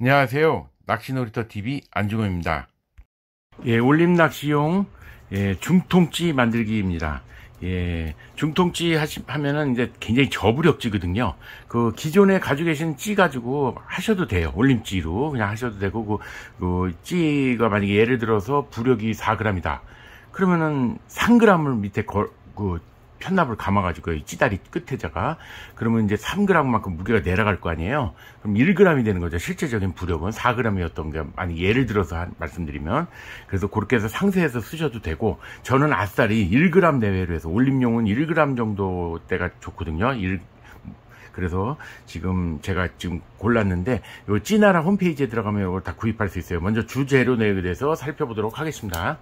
안녕하세요. 낚시놀이터TV 안중호입니다. 올림 낚시용 중통찌 만들기입니다. 중통찌 하면은 이제 굉장히 저부력찌거든요. 그 기존에 가지고 계신 찌 가지고 하셔도 돼요. 올림찌로 그냥 하셔도 되고, 그 찌가 만약에 예를 들어서 부력이 4g이다. 그러면은 3g을 밑에 편납을 감아가지고 찌다리 끝에다가 그러면 이제 3g만큼 무게가 내려갈 거 아니에요. 그럼 1g이 되는 거죠. 실제적인 부력은 4g이었던 게, 아니 예를 들어서 말씀드리면, 그래서 그렇게 해서 상세해서 쓰셔도 되고, 저는 아싸리 1g 내외로 해서 올림용은 1g 정도 때가 좋거든요. 그래서 제가 지금 골랐는데, 요 찌나라 홈페이지에 들어가면 이걸 다 구입할 수 있어요. 먼저 주재료 내역에 대해서 살펴보도록 하겠습니다.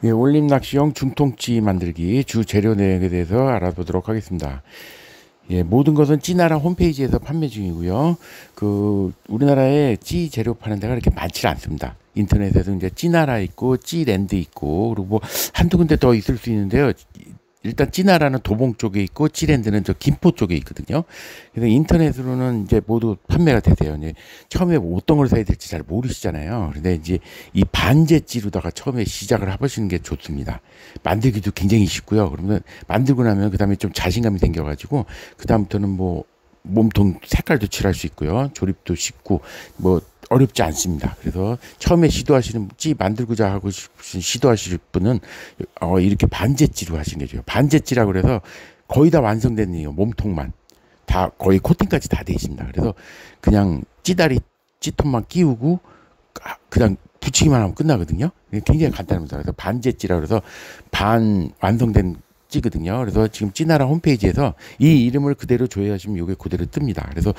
올림 낚시용 중통찌 만들기 주 재료 내역에 대해서 알아보도록 하겠습니다. 모든 것은 찌나라 홈페이지에서 판매 중이고요. 우리나라에 찌 재료 파는 데가 그렇게 많지 않습니다. 인터넷에도 이제 찌나라 있고 찌랜드 있고, 그리고 뭐 한두 군데 더 있을 수 있는데요. 일단 찌나라는 도봉 쪽에 있고 찌랜드는 저 김포 쪽에 있거든요. 그래서 인터넷으로는 이제 모두 판매가 되세요. 이제 처음에 뭐 어떤 걸 사야 될지 잘 모르시잖아요. 근데 이제 이 반제찌로다가 처음에 시작을 해보시는 게 좋습니다. 만들기도 굉장히 쉽고요. 그러면 만들고 나면 그 다음에 좀 자신감이 생겨가지고 그 다음부터는 뭐 몸통 색깔도 칠할 수 있고요. 조립도 쉽고 뭐 어렵지 않습니다. 그래서 처음에 시도하시는 찌 만들고자 하고 시도하실 분은 이렇게 반제찌로 하시는 게 좋아요. 반제찌라고 그래서 거의 다 완성된 몸통만 다 거의 코팅까지 다 돼 있습니다. 그래서 그냥 찌다리 찌톱만 끼우고 그냥 붙이기만 하면 끝나거든요. 굉장히 간단합니다. 그래서 반제찌라고 그래서 반 완성된 찌거든요. 그래서 지금 찌나라 홈페이지에서 이 이름을 그대로 조회하시면 이게 그대로 뜹니다. 그래서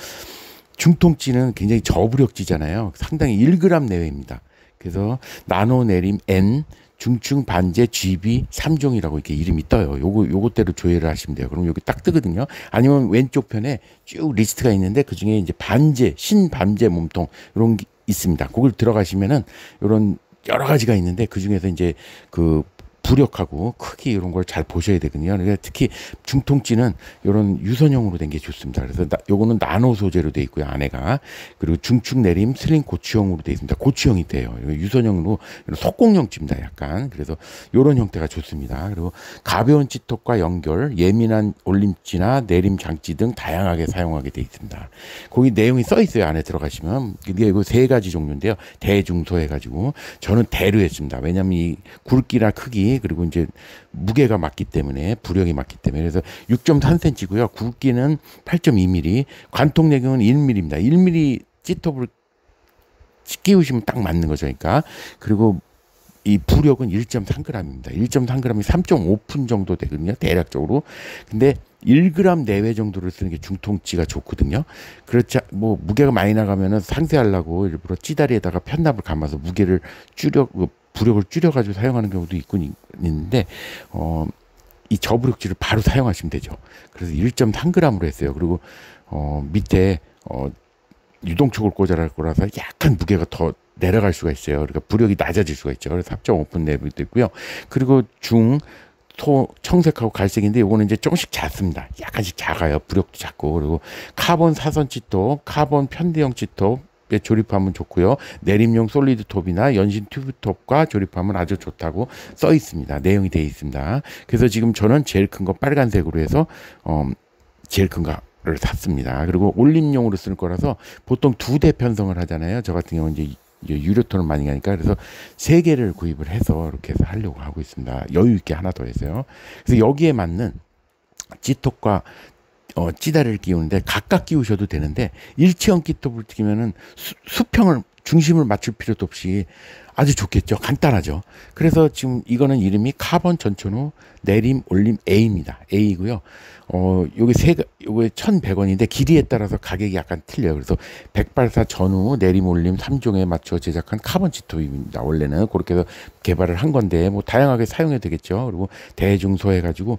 중통찌는 굉장히 저부력찌잖아요. 상당히 1g 내외입니다. 그래서 나노 내림 N 중충 반제 GB 3종이라고 이렇게 이름이 떠요. 요것대로 조회를 하시면 돼요. 그럼 여기 딱 뜨거든요. 아니면 왼쪽 편에 쭉 리스트가 있는데 그 중에 이제 반제, 신반제 몸통 이런 게 있습니다. 그걸 들어가시면은 이런 여러 가지가 있는데 그 중에서 이제 부력하고 크기 이런 걸 잘 보셔야 되거든요. 그러니까 특히 중통찌는 이런 유선형으로 된 게 좋습니다. 그래서 요거는 나노 소재로 돼 있고요, 안에가. 그리고 중축 내림 슬링 고추형으로 돼 있습니다. 고추형이 돼요. 유선형으로 속공형 찌입니다, 약간. 그래서 이런 형태가 좋습니다. 그리고 가벼운 찌톱과 연결, 예민한 올림찌나 내림 장찌 등 다양하게 사용하게 돼 있습니다. 거기 내용이 써 있어요, 안에 들어가시면. 이게 이거 3가지 종류인데요. 대중소 해가지고 저는 대로 했습니다. 왜냐면 이 굵기나 크기 그리고 이제 무게가 맞기 때문에, 부력이 맞기 때문에. 그래서 6.3cm고요. 굵기는 8.2mm, 관통 내경은 1mm입니다. 1mm 찌톱을 끼우시면 딱 맞는 거죠. 그러니까. 그리고 이 부력은 1.3g입니다. 1.3g이 3.5푼 정도 되거든요. 대략적으로. 근데 1g 내외 정도를 쓰는 게 중통찌가 좋거든요. 그렇지, 뭐 무게가 많이 나가면은 상쇄하려고 일부러 찌다리에다가 편납을 감아서 무게를 부력을 줄여가지고 사용하는 경우도 있는데, 이 저부력찌를 바로 사용하시면 되죠. 그래서 1.3g으로 했어요. 그리고 밑에 유동촉을 꽂아할 거라서 약간 무게가 더 내려갈 수가 있어요. 그러니까 부력이 낮아질 수가 있죠. 그래서 4.5푼 내부도 있고요. 그리고 청색하고 갈색인데 요거는 이제 조금씩 작습니다. 약간씩 작아요. 부력도 작고. 그리고 카본 사선 찌톱, 카본 편대형 찌톱 조립하면 좋고요. 내림용 솔리드 톱이나 연신 튜브 톱과 조립하면 아주 좋다고 써 있습니다. 내용이 되어 있습니다. 그래서 지금 저는 제일 큰 거 빨간색으로 해서 제일 큰 거를 샀습니다. 그리고 올림용으로 쓸 거라서 보통 2대 편성을 하잖아요. 저 같은 경우는 이제 유료톤을 많이 가니까 그래서 3개를 구입을 해서 이렇게 해서 하려고 하고 있습니다. 여유 있게 하나 더 해서요. 그래서 여기에 맞는 찌톱과 찌다리를 끼우는데 각각 끼우셔도 되는데, 일체형 찌톱을 끼우면은 수평을 중심을 맞출 필요도 없이 아주 좋겠죠. 간단하죠. 그래서 지금 이거는 이름이 카본 전천후 내림 올림 A입니다. A이고요. 요게 요게 1,100원인데 길이에 따라서 가격이 약간 틀려요. 그래서 108사 전후 내림 올림 3종에 맞춰 제작한 카본 찌톱입니다. 원래는 그렇게 해서 개발을 한 건데 뭐 다양하게 사용해도 되겠죠. 그리고 대중소 해가지고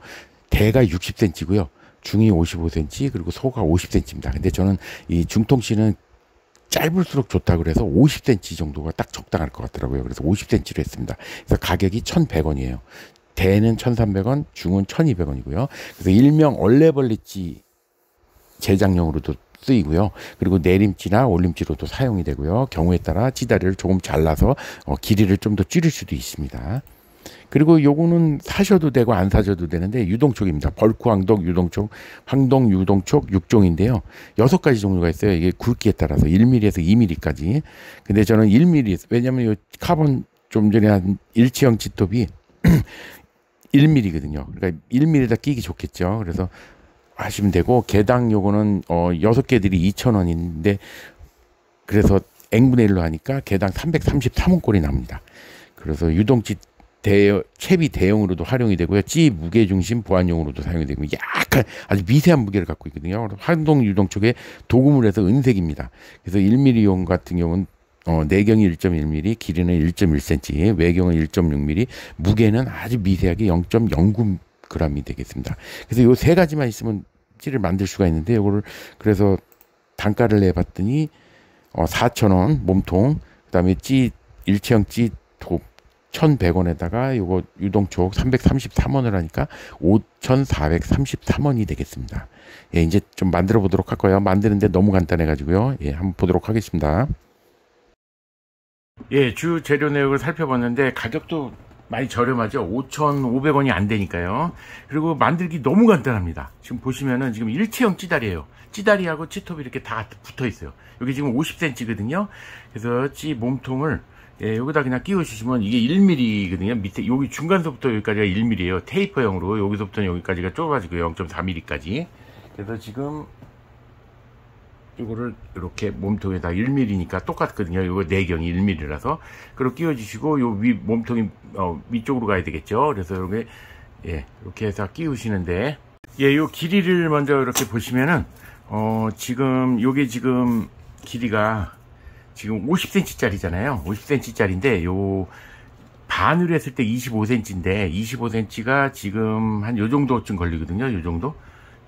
대가 60cm고요. 중이 55cm, 그리고 소가 50cm입니다. 근데 저는 이 중통찌는 짧을수록 좋다고 그래서 50cm 정도가 딱 적당할 것 같더라고요. 그래서 50cm로 했습니다. 그래서 가격이 1,100원이에요. 대는 1,300원, 중은 1,200원이고요. 그래서 일명 얼레벌리찌 제작용으로도 쓰이고요. 그리고 내림찌나 올림찌로도 사용이 되고요. 경우에 따라 찌다리를 조금 잘라서 길이를 좀 더 줄일 수도 있습니다. 그리고 요거는 사셔도 되고 안 사셔도 되는데 유동촉입니다. 벌크 황동, 유동촉, 황동, 유동촉 6종인데요. 6가지 종류가 있어요. 이게 굵기에 따라서 1mm에서 2mm까지. 근데 저는 1mm, 왜냐면 요 카본 좀 전에 한 일체형 찌톱이 1mm거든요. 그러니까 1mm에다 끼기 좋겠죠. 그래서 하시면 되고, 개당 요거는 6개들이 2,000원인데 그래서 n분의 1로 하니까 개당 333원꼴이 납니다. 그래서 유동찌 채비 대용으로도 활용이 되고요. 찌 무게중심 보완용으로도 사용이 되고 약간 아주 미세한 무게를 갖고 있거든요. 황동 유동촉에 도금을 해서 은색입니다. 그래서 1mm용 같은 경우는 내경이 1.1mm, 길이는 1.1cm, 외경은 1.6mm, 무게는 아주 미세하게 0.09g이 되겠습니다. 그래서 요 세 가지만 있으면 찌를 만들 수가 있는데 요거를 그래서 단가를 내봤더니 4,000원 몸통, 그다음에 찌 일체형 찌 1,100원에다가 요거 유동촉 333원을 하니까 5,433원이 되겠습니다. 예, 이제 좀 만들어 보도록 할 거예요. 만드는데 너무 간단해 가지고요. 예, 한번 보도록 하겠습니다. 예, 주 재료 내역을 살펴봤는데 가격도 많이 저렴하죠. 5,500원이 안 되니까요. 그리고 만들기 너무 간단합니다. 지금 보시면은 지금 일체형 찌다리예요. 찌다리하고 찌톱이 이렇게 다 붙어 있어요. 여기 지금 50cm거든요. 그래서 찌 몸통을 여기다 그냥 끼워주시면 이게 1mm거든요. 밑에 여기 중간서부터 여기까지가 1mm예요. 테이퍼형으로 여기서부터 여기까지가 좁아지고 0.4mm까지. 그래서 지금 이거를 이렇게 몸통에다 1mm니까 똑같거든요. 이거 내경이 1mm라서 그렇게 끼워주시고 요 위 몸통이 위쪽으로 가야 되겠죠. 그래서 이렇게 이렇게 해서 끼우시는데 요 길이를 먼저 이렇게 보시면은 지금 요게 지금 길이가 지금 50cm 짜리잖아요. 50cm 짜리인데 요 반으로 했을 때 25cm인데 25cm가 지금 한 요 정도쯤 걸리거든요. 요 정도.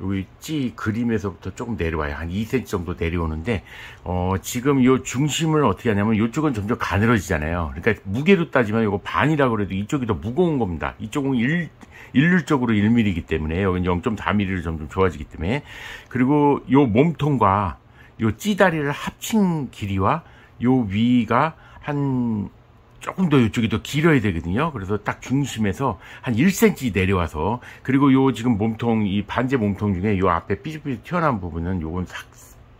여기 찌 그림에서부터 조금 내려와요. 한 2cm 정도 내려오는데 지금 요 중심을 어떻게 하냐면 요쪽은 점점 가늘어지잖아요. 그러니까 무게로 따지면 요거 반이라고 그래도 이쪽이 더 무거운 겁니다. 이쪽은 일률적으로 1mm이기 때문에 여기 0.4mm로 점점 좋아지기 때문에. 그리고 요 몸통과 요 찌다리를 합친 길이와 요 위가 한 조금 더 이쪽이 더 길어야 되거든요. 그래서 딱 중심에서 한 1cm 내려와서, 그리고 요 지금 몸통, 이 반제 몸통 중에 요 앞에 삐죽삐죽 튀어나온 부분은 요건 싹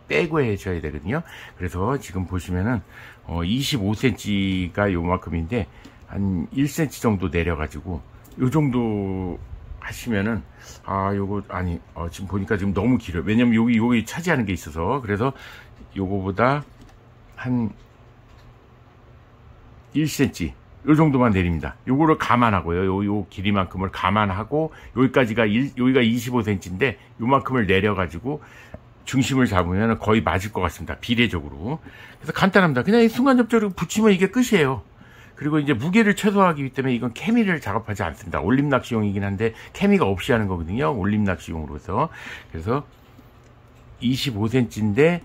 빼고 해줘야 되거든요. 그래서 지금 보시면은 25cm가 요만큼인데 한 1cm 정도 내려가지고 요 정도 하시면은 요거 지금 보니까 지금 너무 길어요. 왜냐면 여기 차지하는 게 있어서. 그래서 요거보다 한 1cm 요 정도만 내립니다. 요거를 감안하고요. 요 길이만큼을 감안하고 여기가 25cm인데 요만큼을 내려 가지고 중심을 잡으면 거의 맞을 것 같습니다. 비례적으로. 그래서 간단합니다. 그냥 순간 접착으로 붙이면 이게 끝이에요. 그리고 이제 무게를 최소화하기 때문에 이건 케미를 작업하지 않습니다. 올림 낚시용이긴 한데 케미가 없이 하는 거거든요. 올림 낚시용으로서. 그래서 25cm인데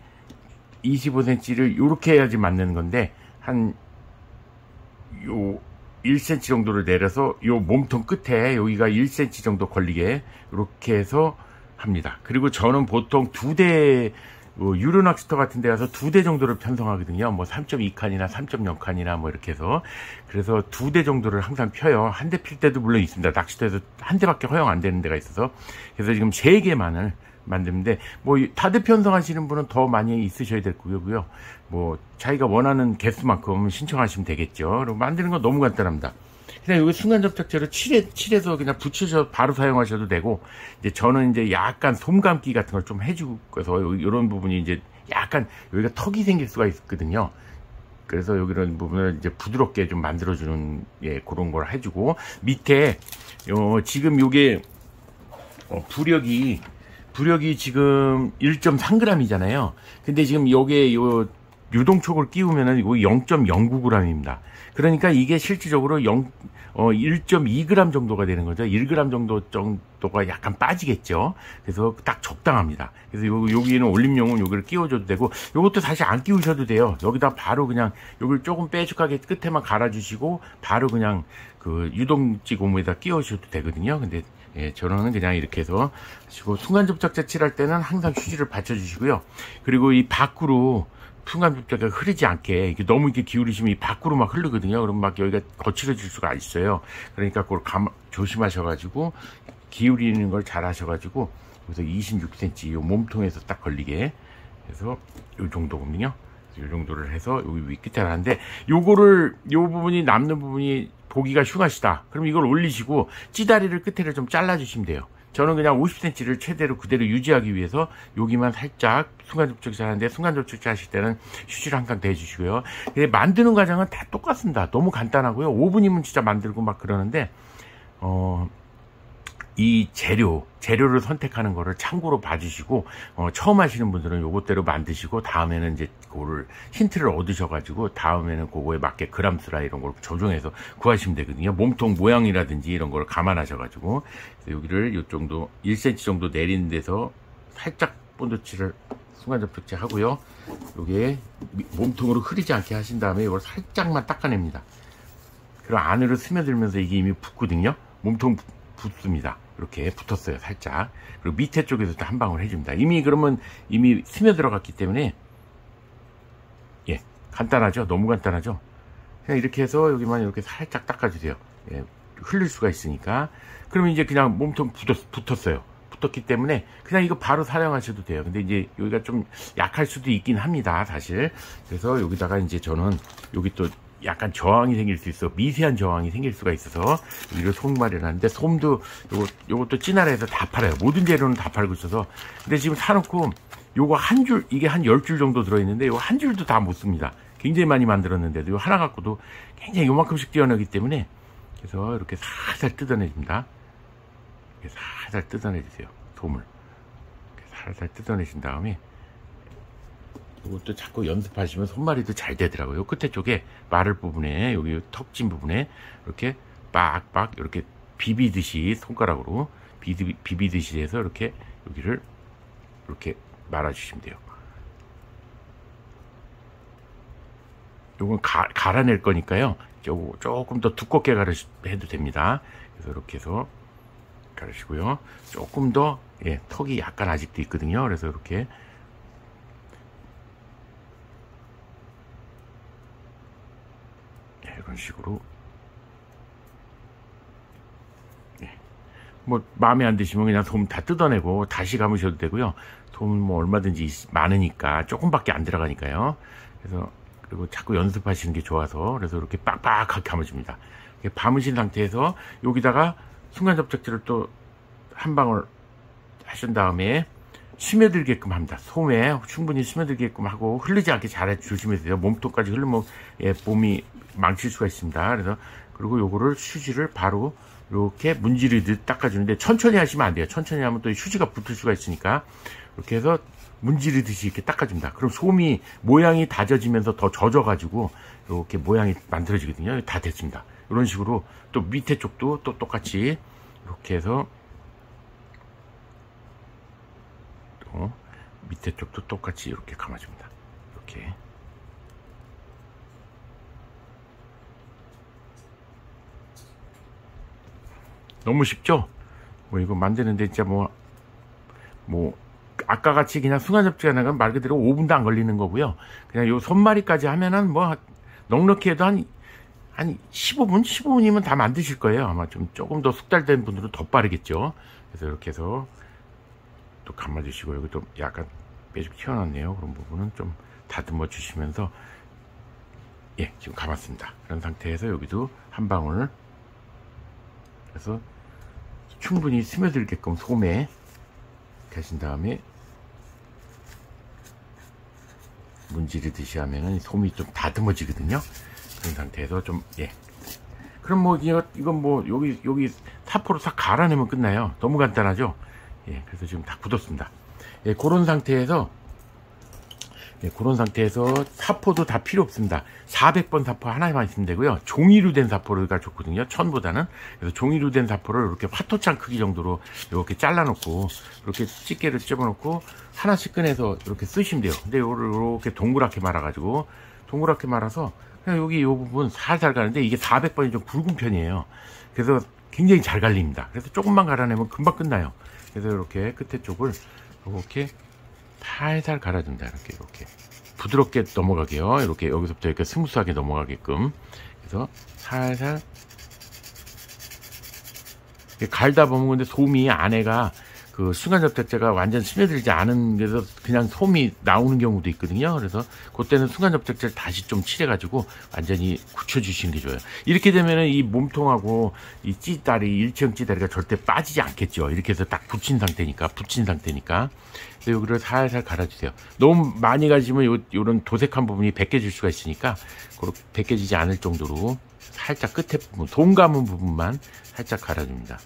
25cm를 요렇게 해야지 맞는 건데 한 요 1cm 정도를 내려서 요 몸통 끝에 여기가 1cm 정도 걸리게 이렇게 해서 합니다. 그리고 저는 보통 2대 유료 낚시터 같은 데 가서 2대 정도를 편성하거든요. 뭐 3.2칸이나 3.0칸이나 뭐 이렇게 해서. 그래서 2대 정도를 항상 펴요. 한 대 필 때도 물론 있습니다. 낚시터에서 한 대밖에 허용 안 되는 데가 있어서. 그래서 지금 3개만을 만드는데, 뭐 다대 편성하시는 분은 더 많이 있으셔야 될 거고요. 뭐 자기가 원하는 개수만큼 신청하시면 되겠죠. 그리고 만드는 건 너무 간단합니다. 그냥 여기 순간 접착제로 칠해서 그냥 붙이셔서 바로 사용하셔도 되고, 이제 저는 이제 약간 솜감기 같은 걸 좀 해주고서 이런 부분이 이제 약간 여기가 턱이 생길 수가 있거든요. 그래서 여기 이런 부분을 이제 부드럽게 좀 만들어주는 그런 걸 해주고, 밑에 지금 요게 부력이 지금 1.3g이잖아요. 근데 지금 요게 유동촉을 끼우면은 이거 0.09g입니다. 그러니까 이게 실질적으로 1.2g 정도가 되는 거죠. 1g 정도가 약간 빠지겠죠. 그래서 딱 적당합니다. 그래서 여기는 올림용은 여기를 끼워줘도 되고, 요것도 사실 안 끼우셔도 돼요. 여기다 바로 그냥 여기를 조금 빼죽하게 끝에만 갈아주시고 바로 그냥 그 유동찌 고무에다 끼워주셔도 되거든요. 근데 예, 저는 그냥 이렇게 해서 하시고, 순간접착제 칠할 때는 항상 휴지를 받쳐주시고요. 그리고 이 밖으로 순간접착제가 흐르지 않게, 이게 너무 이렇게 기울이시면 이 밖으로 막 흐르거든요. 그러면 막 여기가 거칠어질 수가 있어요. 그러니까 그걸 조심하셔가지고, 기울이는 걸 잘 하셔가지고, 그래서 26cm 요 몸통에서 딱 걸리게 해서 요 정도거든요. 요 정도를 해서 여기 위 끝에 하는데, 요거를 요 부분이 남는 부분이 보기가 흉하시다. 그럼 이걸 올리시고 찌다리를 끝에를 좀 잘라 주시면 돼요. 저는 그냥 50cm를 최대로 그대로 유지하기 위해서 여기만 살짝 순간접착제 하는데, 순간접착제 하실 때는 휴지를 항상 대주시고요. 근데 만드는 과정은 다 똑같습니다. 너무 간단하고요. 5분이면 진짜 만들고 막 그러는데, 이 재료를 선택하는 거를 참고로 봐주시고, 처음 하시는 분들은 요것대로 만드시고, 다음에는 이제 그거를 힌트를 얻으셔가지고, 다음에는 그거에 맞게 그람수라 이런 걸 조정해서 구하시면 되거든요. 몸통 모양이라든지 이런 걸 감안하셔가지고, 여기를 요 정도, 1cm 정도 내리는 데서 살짝 본드칠을 순간접착제 하고요. 요게 몸통으로 흐리지 않게 하신 다음에 이걸 살짝만 닦아냅니다. 그럼 안으로 스며들면서 이게 이미 붙거든요. 몸통 붙습니다. 이렇게 붙었어요, 살짝. 그리고 밑에 쪽에서도 한 방울 해줍니다. 그러면 이미 스며들어갔기 때문에, 예, 간단하죠? 너무 간단하죠? 그냥 이렇게 해서 여기만 이렇게 살짝 닦아주세요. 예, 흘릴 수가 있으니까. 그러면 이제 그냥 몸통 붙었어요. 붙었기 때문에 그냥 이거 바로 사용하셔도 돼요. 근데 이제 여기가 좀 약할 수도 있긴 합니다, 사실. 그래서 여기다가 이제 저는 여기 또 약간 저항이 생길 수 있어, 미세한 저항이 생길 수가 있어서 여기를 솜 마련하는데, 솜도 요것도 찌나라에서 다 팔아요. 모든 재료는 다 팔고 있어서. 근데 지금 사놓고 요거 한 줄, 이게 한 10줄 정도 들어있는데 요거 한 줄도 다 못 씁니다. 굉장히 많이 만들었는데도 요 하나 갖고도 굉장히 요만큼씩 떼어내기 때문에, 그래서 이렇게 살살 뜯어내줍니다. 이렇게 살살 뜯어내주세요, 솜을. 이렇게 살살 뜯어내신 다음에 이것도 자꾸 연습하시면 손말이도 잘 되더라고요. 끝에 쪽에 마를 부분에, 여기 턱진 부분에 이렇게 빡빡 이렇게 비비듯이, 손가락으로 비비듯이 해서 이렇게 여기를 이렇게 말아주시면 돼요. 요건 갈아낼 거니까요. 조금 더 두껍게 해도 됩니다. 그래서 이렇게 해서 가르시고요. 조금 더, 예, 턱이 약간 아직도 있거든요. 그래서 이렇게 이런 식으로, 예, 뭐 마음에 안 드시면 그냥 솜 다 뜯어내고 다시 감으셔도 되고요. 솜은 뭐 얼마든지 많으니까, 조금밖에 안 들어가니까요. 그래서, 그리고 자꾸 연습하시는 게 좋아서, 그래서 이렇게 빡빡하게 감아줍니다. 이렇게 감으신 상태에서 여기다가 순간접착제를 또 한 방울 하신 다음에 스며들게끔 합니다. 솜에 충분히 스며들게끔 하고, 흐르지 않게 잘 조심해주세요. 몸통까지 흐르면, 예, 몸이 망칠 수가 있습니다. 그래서, 그리고 요거를 휴지를 바로 이렇게 문지르듯 닦아주는데, 천천히 하시면 안 돼요. 천천히 하면 또 휴지가 붙을 수가 있으니까, 이렇게 해서 문지르듯이 이렇게 닦아줍니다. 그럼 솜이 모양이 다져지면서 더 젖어가지고 이렇게 모양이 만들어지거든요. 다 됐습니다. 이런 식으로 또 밑에 쪽도 또 똑같이 이렇게 해서, 또 밑에 쪽도 똑같이 이렇게 감아줍니다. 이렇게. 너무 쉽죠? 뭐 이거 만드는데 진짜 뭐 아까 같이 그냥 순간접착 하는 건 말 그대로 5분도 안 걸리는 거고요. 그냥 요 손마리까지 하면은 뭐 넉넉히 해도 한 15분이면 다 만드실 거예요. 아마 조금 더 숙달된 분들은 더 빠르겠죠. 그래서 이렇게 해서 또 감아주시고, 여기 또 약간 빼죽 튀어나왔네요. 그런 부분은 좀 다듬어 주시면서, 예, 지금 감았습니다. 그런 상태에서 여기도 한 방울 해서 충분히 스며들게끔 솜에 하신 다음에 문지르듯이 하면은 솜이 좀 다듬어지거든요. 그런 상태에서 좀, 예. 그럼 뭐 이건 뭐 여기 사포로 싹 갈아내면 끝나요. 너무 간단하죠. 예, 그래서 지금 다 굳었습니다. 예, 그런 상태에서 사포도 다 필요 없습니다. 400번 사포 하나만 있으면 되고요. 종이로 된 사포가 좋거든요, 천보다는. 그래서 종이로 된 사포를 이렇게 화토창 크기 정도로 이렇게 잘라놓고, 이렇게 집게를 집어넣고 하나씩 꺼내서 이렇게 쓰시면 돼요. 근데 이거를 이렇게 동그랗게 말아가지고, 동그랗게 말아서 그냥 여기 이 부분 살살 가는데, 이게 400번이 좀 굵은 편이에요. 그래서 굉장히 잘 갈립니다. 그래서 조금만 갈아내면 금방 끝나요. 그래서 이렇게 끝에 쪽을 이렇게 살살 갈아줍니다. 이렇게 부드럽게 넘어가게요. 이렇게 여기서부터 이렇게 스무스하게 넘어가게끔. 그래서 살살 갈다 보면 근데 솜이 안에가 그 순간접착제가 완전 스며들지 않은 게서 그냥 솜이 나오는 경우도 있거든요. 그래서 그때는 순간접착제를 다시 좀 칠해가지고 완전히 굳혀주시는 게 좋아요. 이렇게 되면은 이 몸통하고 이 찌다리, 일체형 찌다리가 절대 빠지지 않겠죠. 이렇게 해서 딱 붙인 상태니까. 그래서 여기를 살살 갈아주세요. 너무 많이 가지면 요런 도색한 부분이 벗겨질 수가 있으니까 그렇게 벗겨지지 않을 정도로 살짝 끝에 부분, 솜 감은 부분만 살짝 갈아줍니다.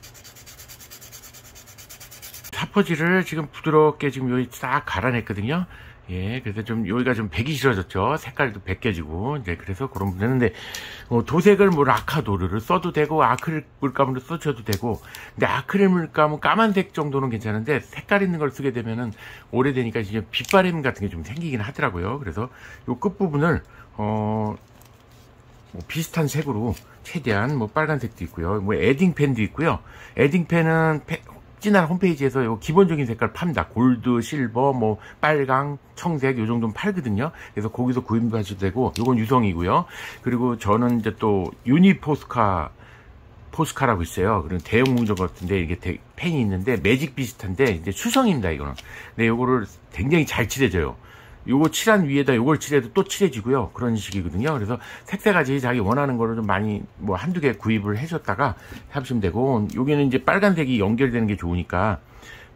사포질을 지금 부드럽게 지금 여기 싹 갈아냈거든요. 예, 그래서 좀 여기가 좀 배기 싫어졌죠. 색깔도 벗겨지고 이제 그래서 그런 분인데 도색을 뭐 라카도르를 써도 되고 아크릴 물감으로 써줘도 되고, 근데 아크릴 물감은 까만색 정도는 괜찮은데 색깔 있는 걸 쓰게 되면은 오래되니까 이제 빛바램 같은 게 좀 생기긴 하더라고요. 그래서 요 끝 부분을 뭐 비슷한 색으로 최대한 뭐 빨간색도 있고요, 뭐 에딩펜도 있고요. 에딩펜은 찌나라 홈페이지에서 요 기본적인 색깔 팝니다. 골드, 실버, 뭐 빨강, 청색 요 정도는 팔거든요. 그래서 거기서 구입하셔도 되고, 요건 유성이고요. 그리고 저는 이제 또 포스카라고 있어요. 그런 대형 문조 같은데 이게 펜이 있는데 매직 비슷한데 이제 수성입니다, 이거는. 근데 요거를 굉장히 잘 칠해져요. 요거 칠한 위에다 요걸 칠해도 또 칠해지고요. 그런 식이거든요. 그래서 색색까지 자기 원하는 거를 좀 많이 뭐 한두 개 구입을 해줬다가 하시면 되고, 여기는 이제 빨간색이 연결되는 게 좋으니까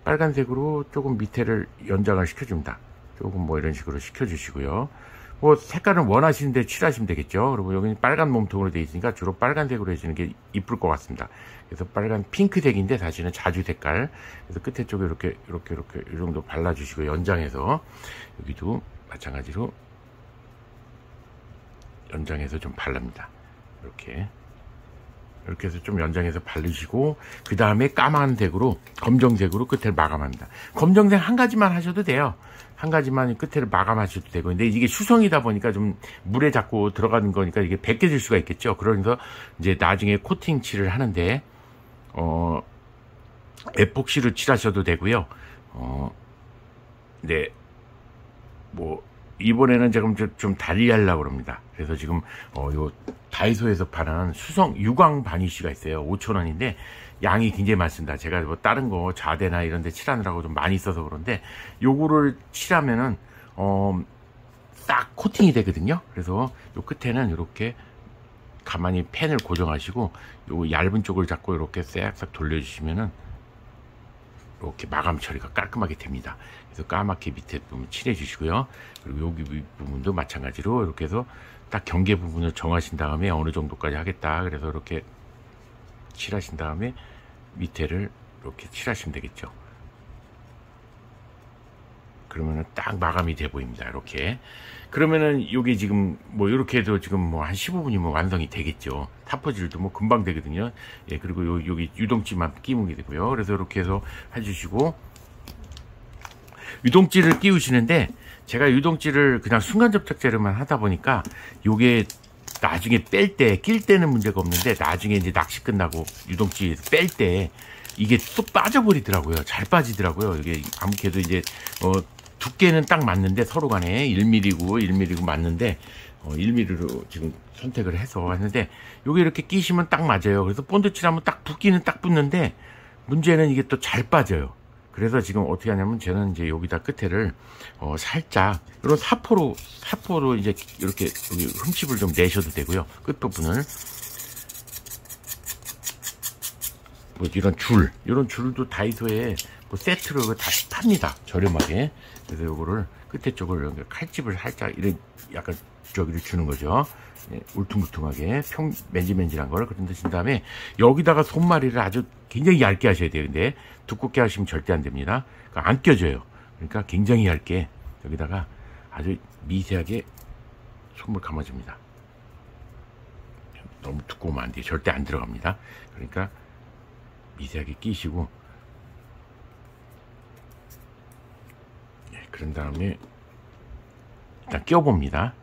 빨간색으로 조금 밑에를 연장을 시켜줍니다. 조금 뭐 이런 식으로 시켜주시고요. 뭐 색깔은 원하시는데 칠하시면 되겠죠. 그리고 여기는 빨간 몸통으로 되어 있으니까 주로 빨간색으로 해주는 게 이쁠 것 같습니다. 그래서 빨간 핑크색인데 사실은 자주 색깔. 그래서 끝에 쪽에 이렇게 이 정도 발라주시고, 연장해서 여기도 마찬가지로 연장해서 좀 발랍니다. 이렇게 해서 좀 연장해서 바르시고, 그 다음에 까만색으로, 검정색으로 끝을 마감합니다. 검정색 한 가지만 하셔도 돼요. 한 가지만 끝을 마감하셔도 되고, 근데 이게 수성이다 보니까 좀 물에 자꾸 들어가는 거니까 이게 벗겨질 수가 있겠죠. 그러면서 이제 나중에 코팅 칠을 하는데 에폭시를 칠하셔도 되고요. 네, 뭐 이번에는 지금 좀 달리하려고 합니다. 그래서 지금 요 다이소에서 파는 수성 유광 바니쉬가 있어요. 5,000원인데 양이 굉장히 많습니다. 제가 뭐 다른 거 자대나 이런 데 칠하느라고 좀 많이 써서 그런데 요거를 칠하면은 딱 코팅이 되거든요. 그래서 요 끝에는 이렇게 가만히 펜을 고정하시고 요 얇은 쪽을 잡고 이렇게 싹싹 돌려주시면은 이렇게 마감 처리가 깔끔하게 됩니다. 그래서 까맣게 밑에 부분 칠해 주시고요. 그리고 여기 부분도 마찬가지로 이렇게 해서 딱 경계 부분을 정하신 다음에 어느 정도까지 하겠다, 그래서 이렇게 칠하신 다음에 밑에를 이렇게 칠하시면 되겠죠. 그러면은 딱 마감이 돼 보입니다. 이렇게. 그러면은 요게 지금 뭐 이렇게 해도 지금 뭐 한 15분이면 완성이 되겠죠. 타퍼질도 뭐 금방 되거든요. 예, 그리고 여기 유동찌만 끼우게 되고요. 그래서 이렇게 해서 해주시고, 유동찌를 끼우시는데 제가 유동찌를 그냥 순간접착제로만 하다 보니까 요게 나중에 낄 때는 문제가 없는데, 나중에 이제 낚시 끝나고 유동찌 뺄 때 이게 또 빠져버리더라고요. 잘 빠지더라고요. 이게 아무래도 이제 두께는 딱 맞는데 서로 간에 1mm고 맞는데 1mm로 지금 선택을 해서 했는데, 요게 이렇게 끼시면 딱 맞아요. 그래서 본드 칠하면 딱 붙기는 딱 붙는데 문제는 이게 또 잘 빠져요. 그래서 지금 어떻게 하냐면 저는 이제 여기다 끝에를 살짝 이런 사포로 이제 이렇게 여기 흠집을 좀 내셔도 되고요. 끝부분을 뭐 이런 줄도 다이소에 뭐 세트로 다 팝니다. 저렴하게. 그래서 요거를 끝에 쪽을 칼집을 살짝 이런 약간 저기를 주는 거죠. 예, 울퉁불퉁하게 맨질맨질한 걸 그런 드신 다음에 여기다가 손마리를 아주 굉장히 얇게 하셔야 돼요. 근데 두껍게 하시면 절대 안 됩니다. 그러니까 안 껴져요. 그러니까 굉장히 얇게 여기다가 아주 미세하게 손을 감아줍니다. 너무 두꺼우면 안 돼요. 절대 안 들어갑니다. 그러니까 미세하게 끼시고, 예, 그런 다음에 일단 껴봅니다.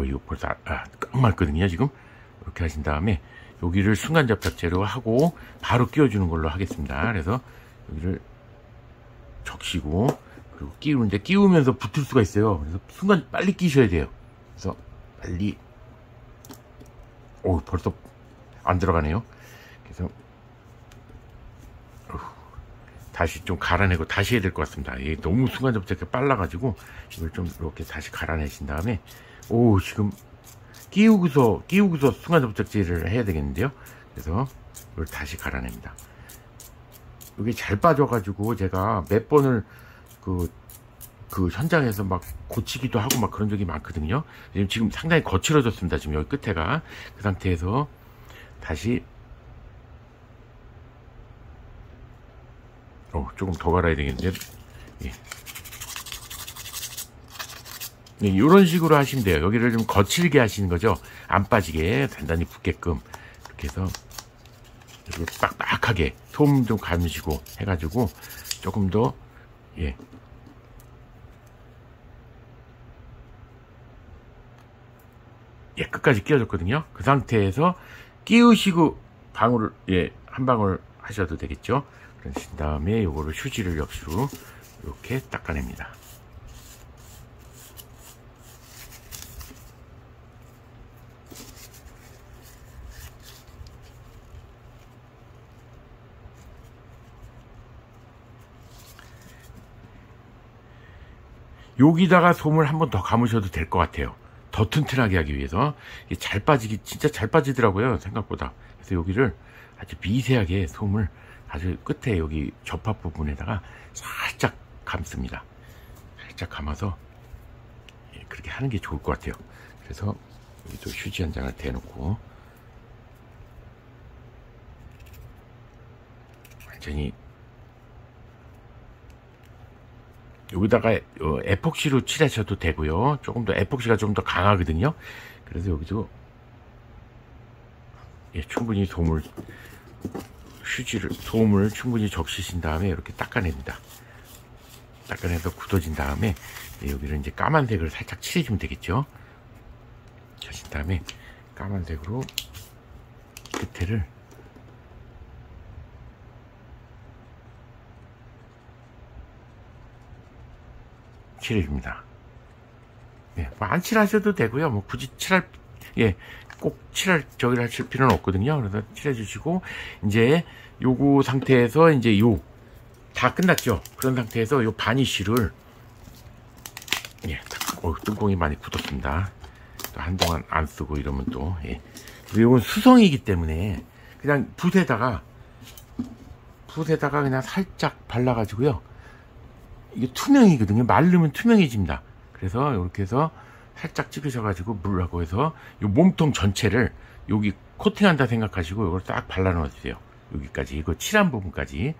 이거 벌써 꽉 맞거든요. 지금 이렇게 하신 다음에 여기를 순간 접착제로 하고 바로 끼워주는 걸로 하겠습니다. 그래서 여기를 적시고, 그리고 끼우는데 끼우면서 붙을 수가 있어요. 그래서 순간 빨리 끼셔야 돼요. 그래서 빨리. 오, 벌써 안 들어가네요. 그래서 다시 좀 갈아내고 다시 해야 될 것 같습니다. 이게 너무 순간 접착이 빨라가지고 이걸 좀 이렇게 다시 갈아내신 다음에, 오, 지금 끼우고서 순간 접착제를 해야 되겠는데요. 그래서 이걸 다시 갈아냅니다. 이게 잘 빠져가지고 제가 몇 번을 그 현장에서 막 고치기도 하고 막 그런 적이 많거든요. 지금 상당히 거칠어졌습니다. 지금 여기 끝에가. 그 상태에서 다시 조금 더 갈아야 되겠는데, 예. 네, 이런 식으로 하시면 돼요. 여기를 좀 거칠게 하시는 거죠. 안 빠지게 단단히 붙게끔. 이렇게 해서 이렇게 빡빡하게 솜 좀 감으시고 해가지고 조금 더, 예, 끝까지 끼워줬거든요. 그 상태에서 끼우시고 방울을, 예, 한 방울 하셔도 되겠죠. 그러신 다음에 요거를 휴지를 역시로 이렇게 닦아냅니다. 여기다가 솜을 한 번 더 감으셔도 될 것 같아요. 더 튼튼하게 하기 위해서. 잘 빠지기, 진짜 잘 빠지더라고요, 생각보다. 그래서 여기를 아주 미세하게 솜을 아주 끝에 여기 접합 부분에다가 살짝 감습니다. 살짝 감아서, 예, 그렇게 하는 게 좋을 것 같아요. 그래서 여기 또 휴지 한 장을 대놓고 완전히 여기다가 에폭시로 칠하셔도 되고요. 조금 더 에폭시가 좀 더 강하거든요. 그래서 여기도, 예, 충분히 솜을 충분히 적시신 다음에 이렇게 닦아냅니다. 닦아내서 굳어진 다음에, 예, 여기를 이제 까만색을 살짝 칠해주면 되겠죠. 하신 다음에 까만색으로 끝에를 칠해줍니다. 예, 뭐 안 칠하셔도 되고요. 뭐 굳이 꼭 저기를 하실 필요는 없거든요. 그래서 칠해주시고, 이제 요거 상태에서 이제 다 끝났죠. 그런 상태에서 요 바니쉬를, 예, 뚜껑이 많이 굳었습니다. 또 한동안 안 쓰고 이러면 또, 예. 그리고 이건 수성이기 때문에 그냥 붓에다가 그냥 살짝 발라가지고요. 이게 투명이거든요. 마르면 투명해집니다. 그래서 이렇게 해서 살짝 찍으셔가지고 물하고 해서 이 몸통 전체를 여기 코팅한다 생각하시고 이걸 딱 발라 넣어주세요. 여기까지, 이거 칠한 부분까지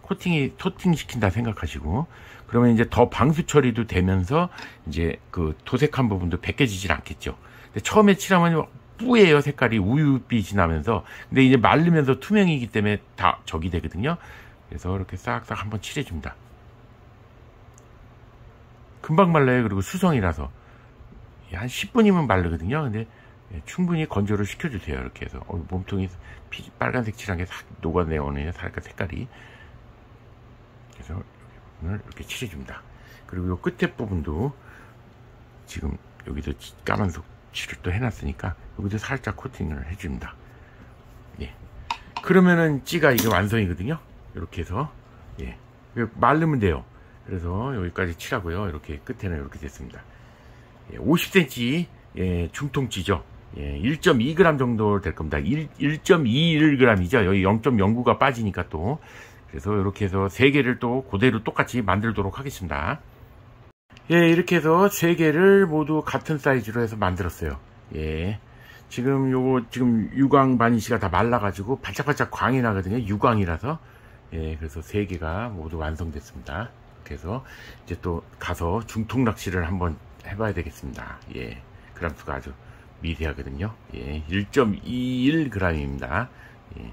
코팅 시킨다 생각하시고, 그러면 이제 더 방수 처리도 되면서 이제 그 도색한 부분도 벗겨지질 않겠죠. 근데 처음에 칠하면 뿌예요. 색깔이 우유빛이 나면서. 근데 이제 마르면서 투명이기 때문에 다 적이 되거든요. 그래서 이렇게 싹싹 한번 칠해줍니다. 금방 말라요. 그리고 수성이라서 한 10분이면 마르거든요. 근데 충분히 건조를 시켜주세요. 이렇게 해서 몸통이 빨간색 칠한 게 싹 녹아내오네요. 살짝 색깔이. 그래서 부분을 이렇게 칠해줍니다. 그리고 요 끝에 부분도 지금 여기도 까만 칠을 또 해놨으니까 여기도 살짝 코팅을 해줍니다. 예. 그러면은 찌가 이게 완성이거든요. 이렇게 해서, 예, 마르면 돼요. 그래서 여기까지 칠하고요. 이렇게 끝에는 이렇게 됐습니다. 예, 50cm, 예, 중통찌죠. 예, 1.2g 정도 될 겁니다. 1.21g이죠. 여기 0.09가 빠지니까 또. 그래서 이렇게 해서 3개를 또 그대로 똑같이 만들도록 하겠습니다. 예, 이렇게 해서 3개를 모두 같은 사이즈로 해서 만들었어요. 예. 지금 유광 바니쉬가 다 말라가지고 반짝반짝 광이 나거든요. 유광이라서. 예, 그래서 3개가 모두 완성됐습니다. 그래서 이제 또 가서 중통 낚시를 한번 해봐야 되겠습니다. 예, 그램수가 아주 미세하거든요. 예, 1.21g입니다. 예.